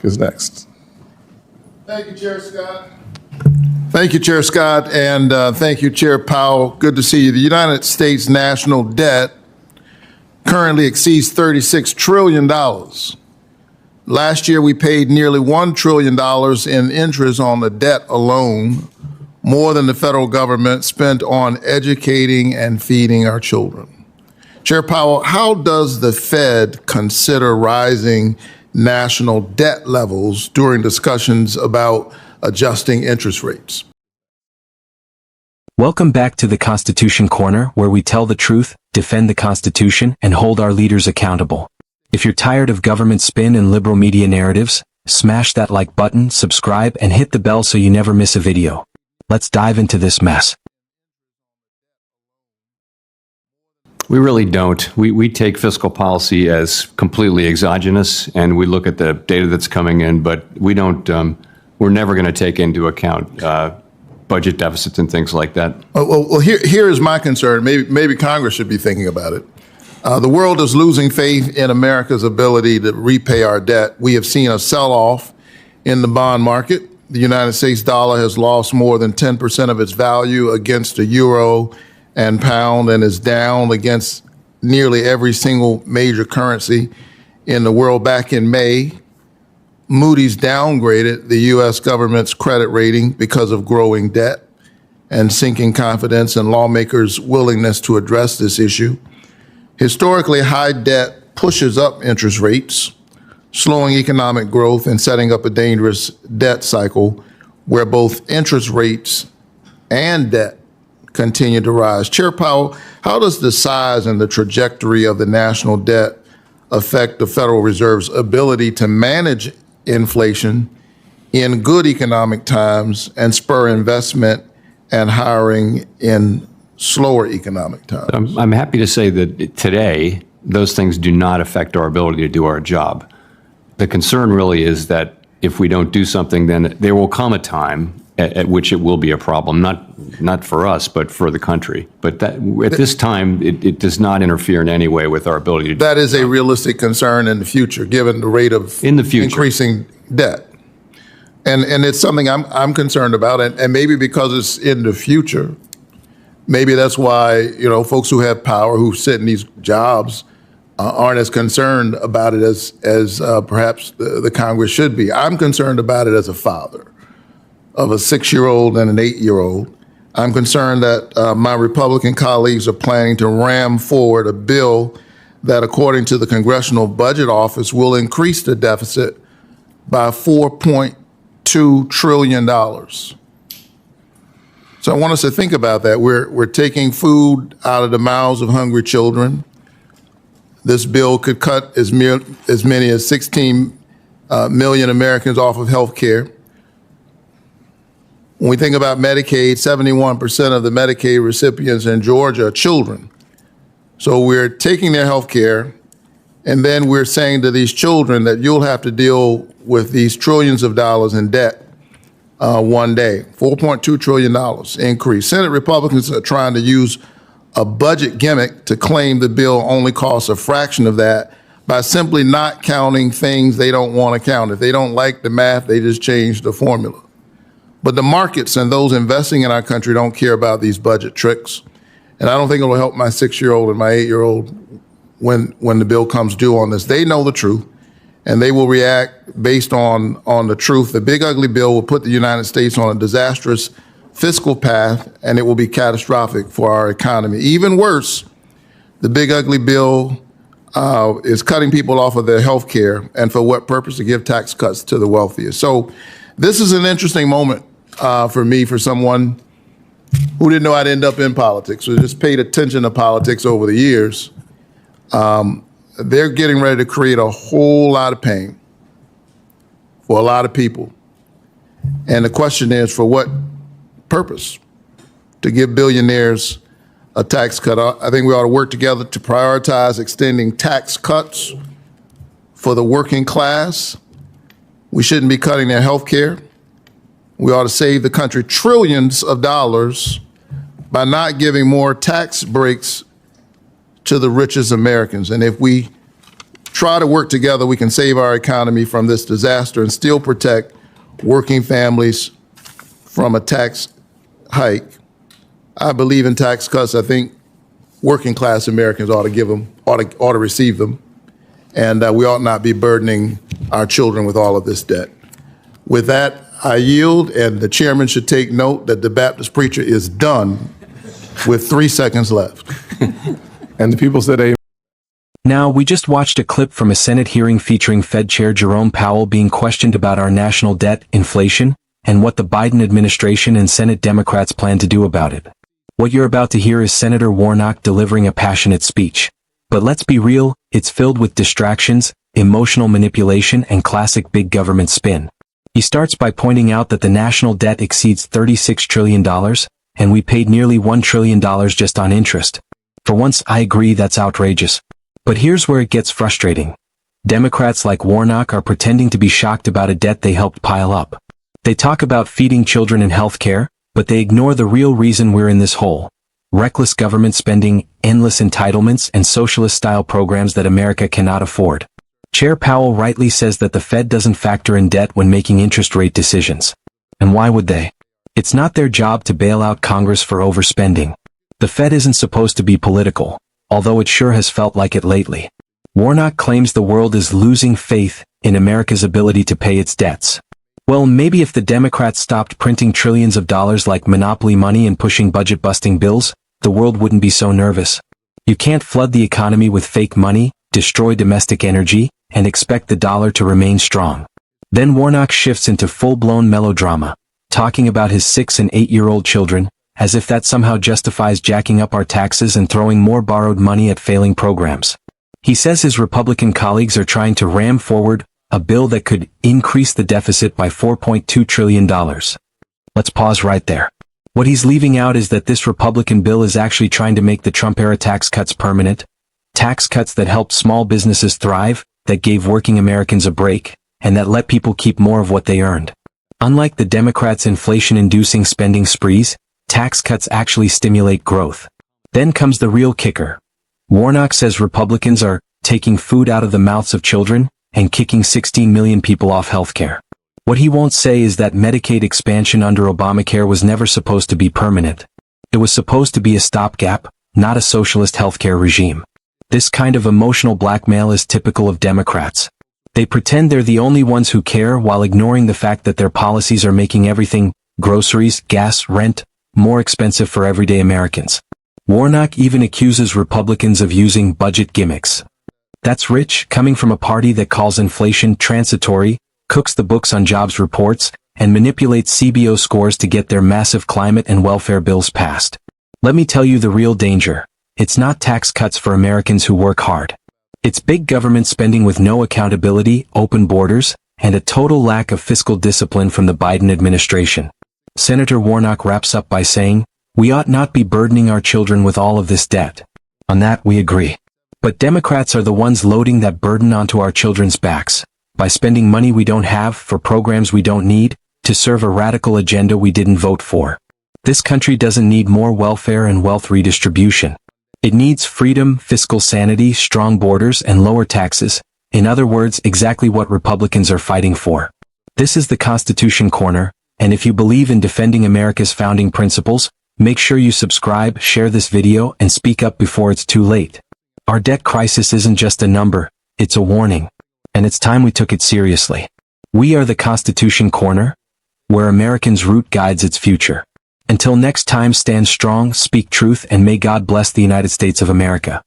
is next. Thank you, Chair Scott. Thank you, Chair Scott, and thank you, Chair Powell. Good to see you. The United States national debt currently exceeds $36 trillion. Last year, we paid nearly $1 trillion in interest on the debt alone, more than the federal government spent on educating and feeding our children. Chair Powell, how does the Fed consider rising national debt levels during discussions about adjusting interest rates? Welcome back to the Constitution Corner, where we tell the truth, defend the Constitution, and hold our leaders accountable. If you're tired of government spin and liberal media narratives, smash that like button, subscribe, and hit the bell so you never miss a video. Let's dive into this mess. We really don't. We take fiscal policy as completely exogenous, and we look at the data that's coming in, but we don't, we're never going to take into account budget deficits and things like that. Well, here is my concern. Maybe Congress should be thinking about it. The world is losing faith in America's ability to repay our debt. We have seen a sell-off in the bond market. The United States dollar has lost more than 10% of its value against the euro and pound, and is down against nearly every single major currency in the world. Back in May, Moody's downgraded the U.S. government's credit rating because of growing debt and sinking confidence in lawmakers' willingness to address this issue. Historically, high debt pushes up interest rates, slowing economic growth and setting up a dangerous debt cycle where both interest rates and debt continue to rise. Chair Powell, how does the size and the trajectory of the national debt affect the Federal Reserve's ability to manage inflation in good economic times and spur investment and hiring in slower economic times? I'm happy to say that today, those things do not affect our ability to do our job. The concern really is that if we don't do something, then there will come a time at which it will be a problem, not for us, but for the country. But that, at this time, it does not interfere in any way with our ability to do that. Is a realistic concern in the future, given the rate of increasing debt. And it's something I'm concerned about, and maybe because it's in the future, maybe that's why, folks who have power, who sit in these jobs, aren't as concerned about it as perhaps the Congress should be. I'm concerned about it as a father of a 6-year-old and an 8-year-old. I'm concerned that my Republican colleagues are planning to ram forward a bill that, according to the Congressional Budget Office, will increase the deficit by $4.2 trillion. So I want us to think about that. We're taking food out of the mouths of hungry children. This bill could cut as many as 16 million Americans off of health care. When we think about Medicaid, 71% of the Medicaid recipients in Georgia are children. So we're taking their health care, and then we're saying to these children that you'll have to deal with these trillions of dollars in debt one day. $4.2 trillion increase. Senate Republicans are trying to use a budget gimmick to claim the bill only costs a fraction of that by simply not counting things they don't want to count. If they don't like the math, they just change the formula. But the markets and those investing in our country don't care about these budget tricks. And I don't think it will help my 6-year-old and my 8-year-old when the bill comes due on this. They know the truth, and they will react based on the truth. The big ugly bill will put the United States on a disastrous fiscal path, and it will be catastrophic for our economy. Even worse, the big ugly bill is cutting people off of their health care, and for what purpose? To give tax cuts to the wealthiest. So this is an interesting moment for me, for someone who didn't know I'd end up in politics, or just paid attention to politics over the years. They're getting ready to create a whole lot of pain for a lot of people. And the question is, for what purpose? To give billionaires a tax cut. I think we ought to work together to prioritize extending tax cuts for the working class. We shouldn't be cutting their health care. We ought to save the country trillions of dollars by not giving more tax breaks to the richest Americans. And if we try to work together, we can save our economy from this disaster and still protect working families from a tax hike. I believe in tax cuts. I think working class Americans ought to receive them. And we ought not be burdening our children with all of this debt. With that, I yield, and the chairman should take note that the Baptist preacher is done with 3 seconds left. And the people said amen. Now, we just watched a clip from a Senate hearing featuring Fed Chair Jerome Powell being questioned about our national debt, inflation, and what the Biden administration and Senate Democrats plan to do about it. What you're about to hear is Senator Warnock delivering a passionate speech. But let's be real, it's filled with distractions, emotional manipulation, and classic big government spin. He starts by pointing out that the national debt exceeds $36 trillion, and we paid nearly $1 trillion just on interest. For once, I agree that's outrageous. But here's where it gets frustrating. Democrats like Warnock are pretending to be shocked about a debt they helped pile up. They talk about feeding children and health care, but they ignore the real reason we're in this hole. Reckless government spending, endless entitlements, and socialist-style programs that America cannot afford. Chair Powell rightly says that the Fed doesn't factor in debt when making interest rate decisions. And why would they? It's not their job to bail out Congress for overspending. The Fed isn't supposed to be political, although it sure has felt like it lately. Warnock claims the world is losing faith in America's ability to pay its debts. Well, maybe if the Democrats stopped printing trillions of dollars like monopoly money and pushing budget-busting bills, the world wouldn't be so nervous. You can't flood the economy with fake money, destroy domestic energy, and expect the dollar to remain strong. Then Warnock shifts into full-blown melodrama, talking about his 6- and 8-year-old children, as if that somehow justifies jacking up our taxes and throwing more borrowed money at failing programs. He says his Republican colleagues are trying to ram forward a bill that could increase the deficit by $4.2 trillion. Let's pause right there. What he's leaving out is that this Republican bill is actually trying to make the Trump-era tax cuts permanent, tax cuts that helped small businesses thrive, that gave working Americans a break, and that let people keep more of what they earned. Unlike the Democrats' inflation-inducing spending sprees, tax cuts actually stimulate growth. Then comes the real kicker. Warnock says Republicans are taking food out of the mouths of children and kicking 16 million people off health care. What he won't say is that Medicaid expansion under Obamacare was never supposed to be permanent. It was supposed to be a stopgap, not a socialist healthcare regime. This kind of emotional blackmail is typical of Democrats. They pretend they're the only ones who care while ignoring the fact that their policies are making everything, groceries, gas, rent, more expensive for everyday Americans. Warnock even accuses Republicans of using budget gimmicks. That's rich, coming from a party that calls inflation transitory, cooks the books on jobs reports, and manipulates CBO scores to get their massive climate and welfare bills passed. Let me tell you the real danger. It's not tax cuts for Americans who work hard. It's big government spending with no accountability, open borders, and a total lack of fiscal discipline from the Biden administration. Senator Warnock wraps up by saying, "We ought not be burdening our children with all of this debt." On that, we agree. But Democrats are the ones loading that burden onto our children's backs, by spending money we don't have for programs we don't need, to serve a radical agenda we didn't vote for. This country doesn't need more welfare and wealth redistribution. It needs freedom, fiscal sanity, strong borders, and lower taxes. In other words, exactly what Republicans are fighting for. This is the Constitution Corner, and if you believe in defending America's founding principles, make sure you subscribe, share this video, and speak up before it's too late. Our debt crisis isn't just a number, it's a warning. And it's time we took it seriously. We are the Constitution Corner, where Americans' root guides its future. Until next time, stand strong, speak truth, and may God bless the United States of America.